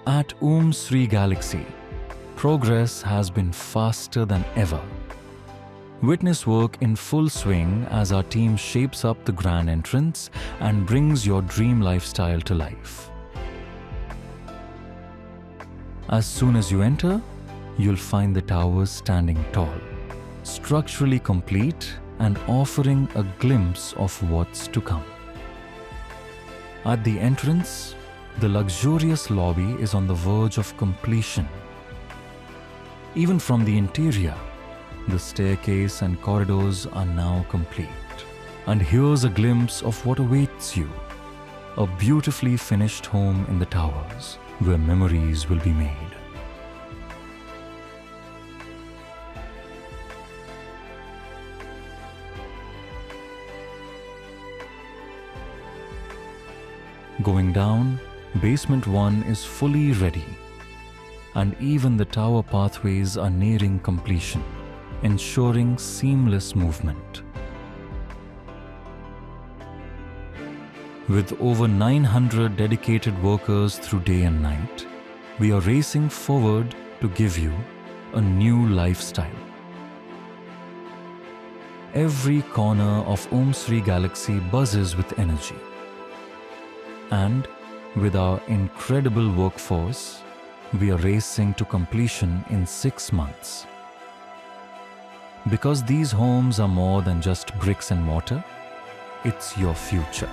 At Om Sree Gallaxy, progress has been faster than ever. Witness work in full swing as our team shapes up the grand entrance and brings your dream lifestyle to life. As soon as you enter, you'll find the towers standing tall, structurally complete and offering a glimpse of what's to come. At the entrance, the luxurious lobby is on the verge of completion. Even from the interior, the staircase and corridors are now complete. And here's a glimpse of what awaits you: a beautifully finished home in the towers, where memories will be made. Going down, Basement 1 is fully ready, and even the tower pathways are nearing completion, ensuring seamless movement. With over 900 dedicated workers through day and night, we are racing forward to give you a new lifestyle. Every corner of Om Sree Gallaxy buzzes with energy. And with our incredible workforce, we are racing to completion in 6 months. Because these homes are more than just bricks and mortar, it's your future.